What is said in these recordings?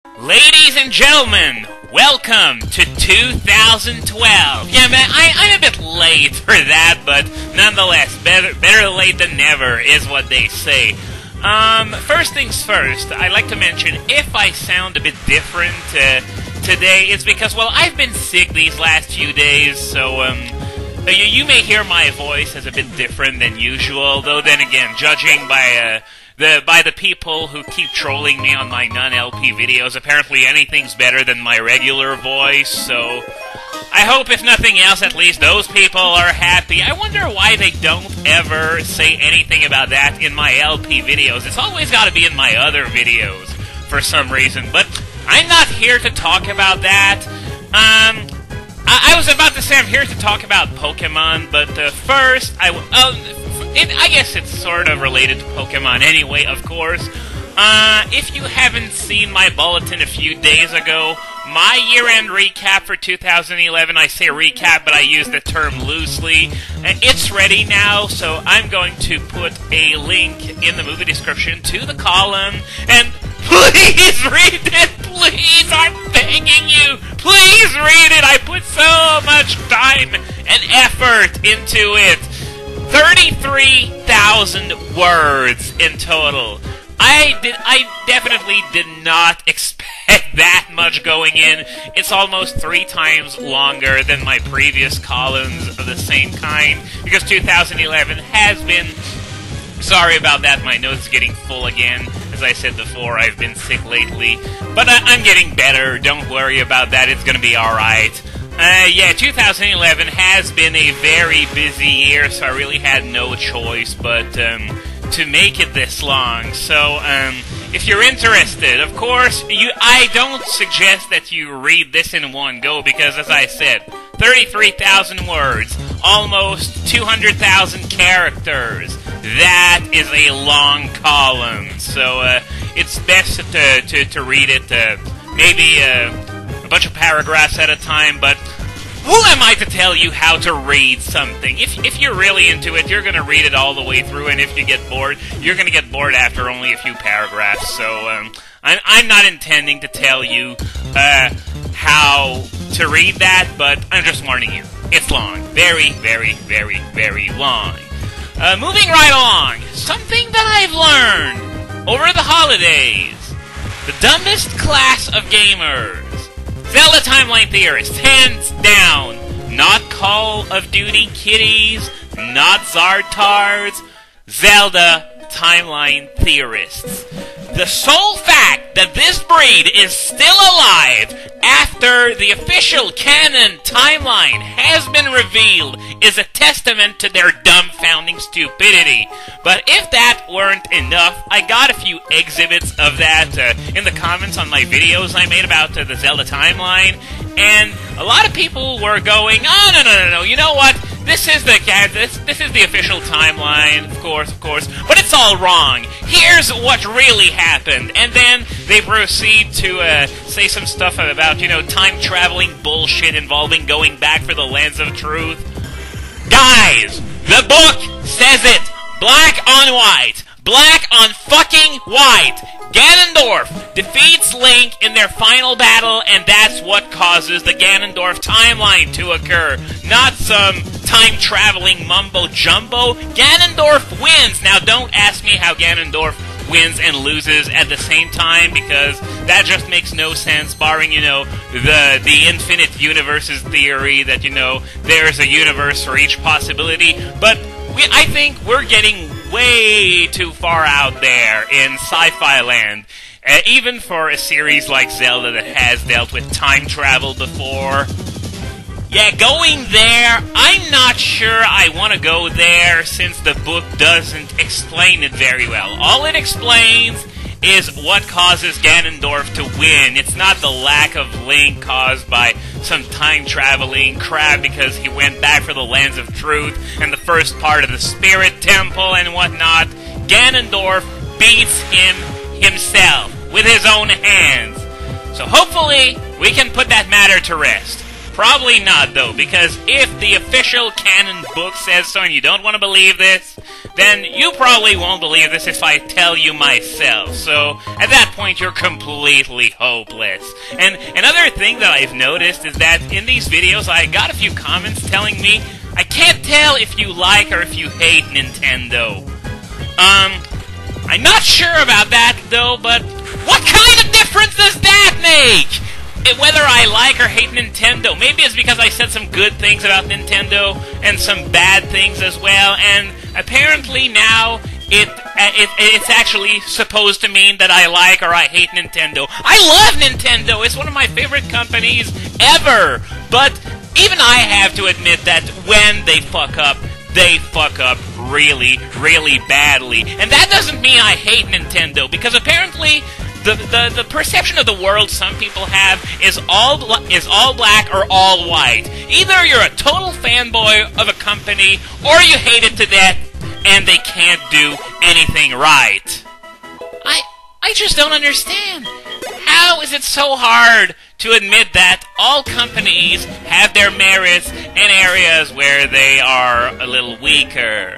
Ladies and gentlemen, welcome to 2012. Yeah, man, I'm a bit late for that, but nonetheless, better late than never is what they say. First things first, I'd like to mention, if I sound a bit different today, it's because, well, I've been sick these last few days, so, you may hear my voice as a bit different than usual, though then again, judging by the people who keep trolling me on my non-LP videos, apparently anything's better than my regular voice, so I hope if nothing else, at least those people are happy. I wonder why they don't ever say anything about that in my LP videos. It's always got to be in my other videos for some reason, but I'm not here to talk about that. I was about to say I'm here to talk about Pokémon, but first, I guess it's sort of related to Pokémon anyway, of course. If you haven't seen my bulletin a few days ago, my year-end recap for 2011, I say recap, but I use the term loosely, it's ready now, so I'm going to put a link in the movie description to the column, and please read it, please, I'm begging you, please read it, I put so much time and effort into it. 33,000 words in total. I definitely did not expect that much going in. It's almost 3 times longer than my previous columns of the same kind, because 2011 has been... Sorry about that, my nose is getting full again. As I said before, I've been sick lately. But I'm getting better, don't worry about that, it's gonna be alright. Yeah, 2011 has been a very busy year, so I really had no choice but to make it this long. So, if you're interested, of course, I don't suggest that you read this in one go, because as I said, 33,000 words, almost 200,000 characters. That is a long column, so it's best to read it maybe a bunch of paragraphs at a time, but who am I to tell you how to read something? If you're really into it, you're going to read it all the way through, and if you get bored, you're going to get bored after only a few paragraphs, so I'm not intending to tell you how to read that, but I'm just warning you. It's long. Very, very, very, very long. Moving right along, something that I've learned over the holidays. The dumbest class of gamers. Zelda Timeline Theorists, hands down. Not Call of Duty Kitties, not Zartards, Zelda Timeline Theorists. The sole fact that this breed is still alive after the official canon timeline has been revealed is a testament to their dumbfounding stupidity. But if that weren't enough, I got a few exhibits of that in the comments on my videos I made about the Zelda timeline, and a lot of people were going, oh, no, you know what? This is the official timeline, of course, but it's all wrong. Here's what really happened. And then they proceed to say some stuff about, time-traveling bullshit involving going back for the Lands of Truth. Guys, the book says it! Black on white! Black on fucking white! Ganondorf defeats Link in their final battle, and that's what causes the Ganondorf timeline to occur. Not some time-traveling mumbo-jumbo. Ganondorf wins! Now, don't ask me how Ganondorf wins and loses at the same time, because that just makes no sense, barring, the infinite universes theory that, there's a universe for each possibility. But I think we're getting way too far out there in sci-fi land, even for a series like Zelda that has dealt with time travel before. Yeah, going there, I'm not sure I want to go there since the book doesn't explain it very well. All it explains is what causes Ganondorf to win. It's not the lack of Link caused by some time-traveling crap because he went back for the Lands of Truth and the first part of the Spirit Temple and whatnot. Ganondorf beats him himself with his own hands. So hopefully we can put that matter to rest. Probably not, though, because if the official canon book says so and you don't want to believe this, then you probably won't believe this if I tell you myself. So, at that point, you're completely hopeless. And another thing that I've noticed is that in these videos, I got a few comments telling me, I can't tell if you like or if you hate Nintendo. I'm not sure about that, though, but what kind of difference does that make? Whether I like or hate Nintendo. Maybe it's because I said some good things about Nintendo and some bad things as well, and apparently now it's actually supposed to mean that I like or I hate Nintendo. I love Nintendo! It's one of my favorite companies ever! But even I have to admit that when they fuck up really, really badly. And that doesn't mean I hate Nintendo, because apparently the perception of the world some people have is all black or all white. Either you're a total fanboy of a company, or you hate it to death, and they can't do anything right. I just don't understand. How is it so hard to admit that all companies have their merits in areas where they are a little weaker?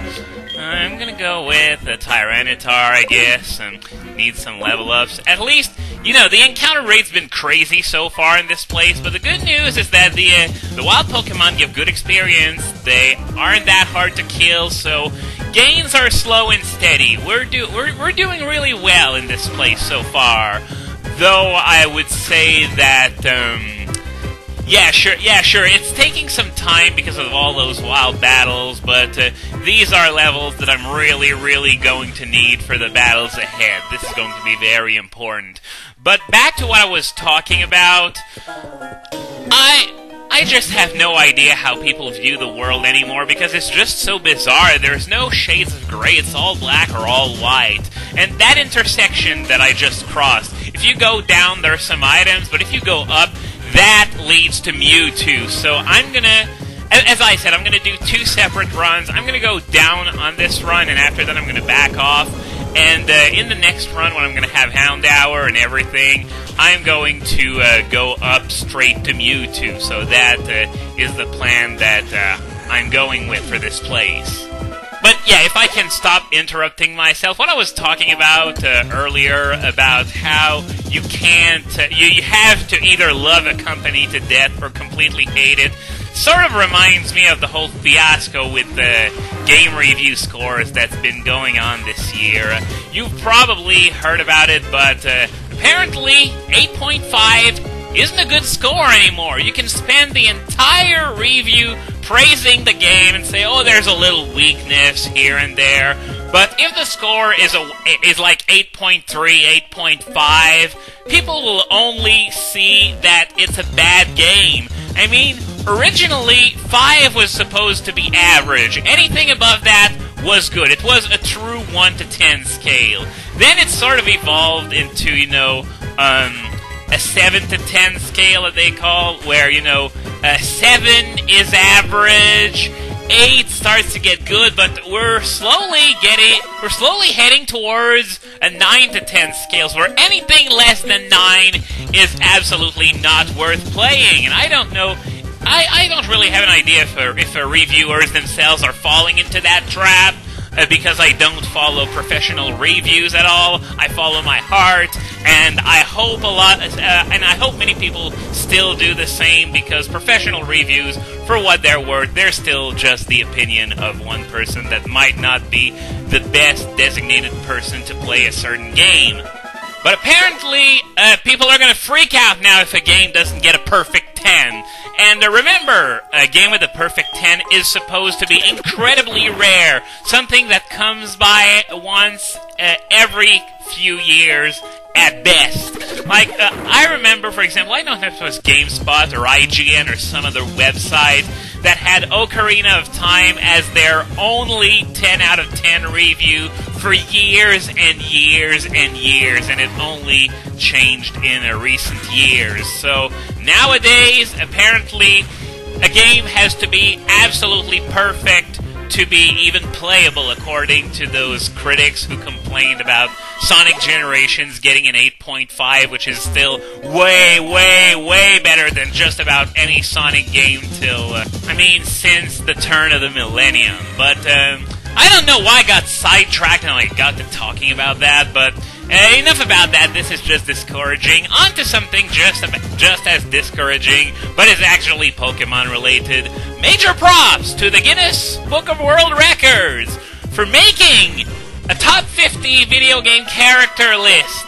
I'm gonna go with a Tyranitar, I guess, and need some level ups. At least, you know, the encounter rate's been crazy so far in this place, but the good news is that the wild Pokemon give good experience. They aren't that hard to kill, so gains are slow and steady. We're doing really well in this place so far. Though I would say that, yeah, sure, it's taking some time because of all those wild battles, but these are levels that I'm really, really going to need for the battles ahead. This is going to be very important. But back to what I was talking about, I just have no idea how people view the world anymore, because it's just so bizarre. There's no shades of gray. It's all black or all white. And that intersection that I just crossed, if you go down, there are some items, but if you go up, that leads to Mewtwo. So I'm gonna, as I said, I'm gonna do two separate runs. I'm gonna go down on this run, and after that I'm gonna back off. And in the next run, when I'm gonna have Houndour and everything, I'm going to go up straight to Mewtwo. So that is the plan that I'm going with for this place. But yeah, if I can stop interrupting myself, what I was talking about earlier about how you can't, you have to either love a company to death or completely hate it, sort of reminds me of the whole fiasco with the game review scores that's been going on this year. You've probably heard about it, but apparently 8.5 isn't a good score anymore. You can spend the entire review praising the game and say, oh, there's a little weakness here and there. But if the score is like 8.3, 8.5, people will only see that it's a bad game. I mean, originally, 5 was supposed to be average. Anything above that was good. It was a true 1 to 10 scale. Then it sort of evolved into, you know, a 7 to 10 scale that they call, where, you know, 7 is average, 8 starts to get good, but we're slowly heading towards a 9 to 10 scales, where anything less than 9 is absolutely not worth playing. And I don't know, I don't really have an idea if reviewers themselves are falling into that trap, because I don't follow professional reviews at all. I follow my heart, and I hope I hope many people still do the same, because professional reviews, for what they're worth, they're still just the opinion of one person that might not be the best designated person to play a certain game. But apparently, people are going to freak out now if a game doesn't get a perfect 10. And remember, a game with a perfect 10 is supposed to be incredibly rare. Something that comes by once every few years at best. Like, I remember, for example, I don't know if it was GameSpot or IGN or some other website that had Ocarina of Time as their only 10 out of 10 review for years and years and years, and it only changed in recent years. So nowadays, apparently, a game has to be absolutely perfect to be even playable, according to those critics who complained about Sonic Generations getting an 8.5, which is still way, way, way better than just about any Sonic game since the turn of the millennium. But I don't know why I got sidetracked and I got to talking about that, but enough about that. This is just discouraging. On to something just as discouraging, but is actually Pokemon related. Major props to the Guinness Book of World Records for making a top 50 video game character list,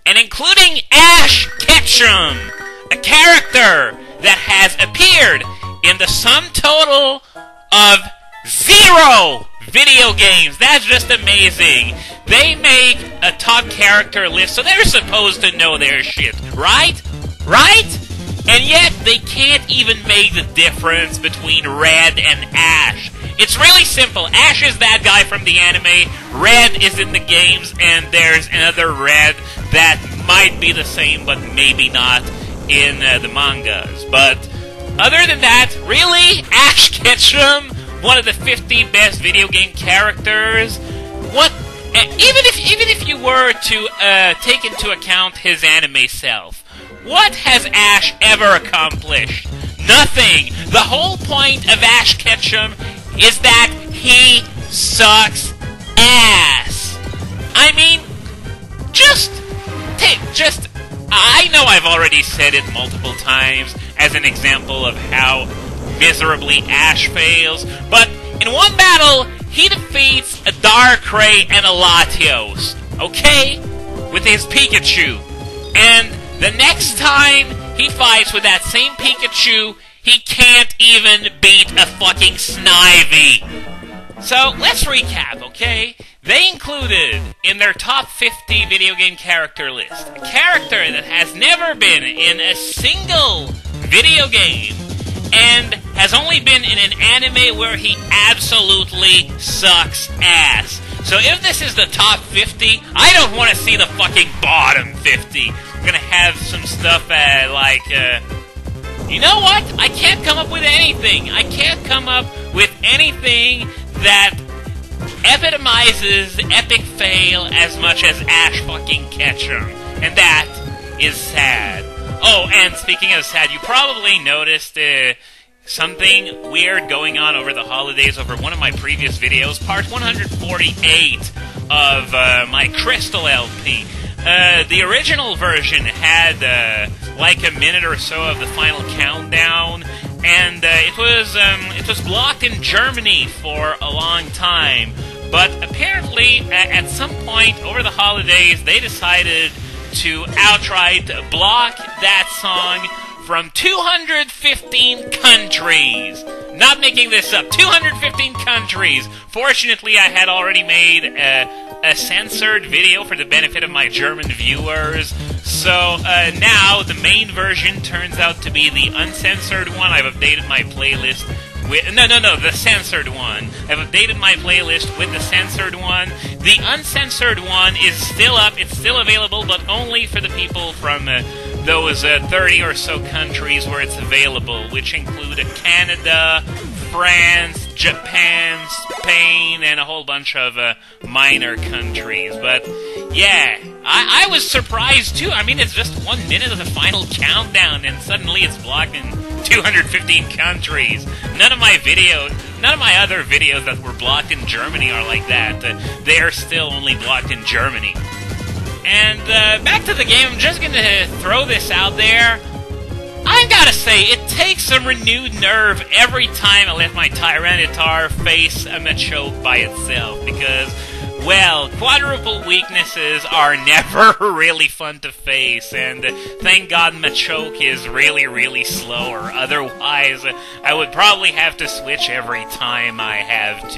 and including Ash Ketchum, a character that has appeared in the sum total of 0 video games. That's just amazing. They make a top character list, so they're supposed to know their shit, right? Right? And yet, they can't even make the difference between Red and Ash. It's really simple. Ash is that guy from the anime, Red is in the games, and there's another Red that might be the same, but maybe not in the mangas. But other than that, really? Ash Ketchum? One of the 50 best video game characters? What? Even if you were to take into account his anime self, what has Ash ever accomplished? Nothing! The whole point of Ash Ketchum is that he sucks ass! I mean, I know I've already said it multiple times as an example of how miserably Ash fails, but in one battle, he defeats a Darkrai and a Latios, okay? With his Pikachu. And the next time he fights with that same Pikachu, he can't even beat a fucking Snivy. So, let's recap, okay? They included in their top 50 video game character list a character that has never been in a single video game and has only been in an anime where he absolutely sucks ass. So if this is the top 50, I don't want to see the fucking bottom 50. We're gonna have some stuff you know what? I can't come up with anything. I can't come up with anything that epitomizes epic fail as much as Ash fucking Ketchum. And that is sad. Oh, and speaking of sad, you probably noticed something weird going on over the holidays over one of my previous videos, part 148 of my Crystal LP. The original version had like a minute or so of the final countdown, and it was blocked in Germany for a long time. But apparently, at some point over the holidays, they decided to outright block that song from 215 countries. Not making this up. 215 countries. Fortunately, I had already made a censored video for the benefit of my German viewers. So now the main version turns out to be the uncensored one. I've updated my playlist with... No, the censored one. I've updated my playlist with the censored one. The uncensored one is still up. It's still available, but only for the people from those 30 or so countries where it's available, which include Canada, France, Japan, Spain, and a whole bunch of minor countries. But yeah, I was surprised too. I mean, it's just 1 minute of the final countdown, and suddenly it's blocked in 215 countries. None of my other videos that were blocked in Germany are like that. They are still only blocked in Germany. And back to the game, I'm just gonna throw this out there. I gotta say, it takes some renewed nerve every time I let my Tyranitar face a Machoke by itself, because, well, quadruple weaknesses are never really fun to face, and thank God Machoke is really, really slow, or otherwise I would probably have to switch every time I have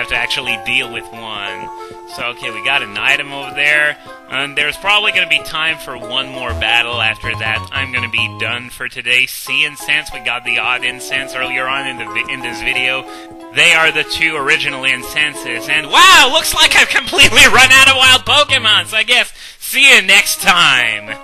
to actually deal with one. So, okay, we got an item over there, and there's probably going to be time for one more battle. After that, I'm going to be done for today. Sea Incense, we got the odd incense earlier on in this video. They are the two original incenses, and wow, looks like I've completely run out of wild Pokemon, so I guess see you next time!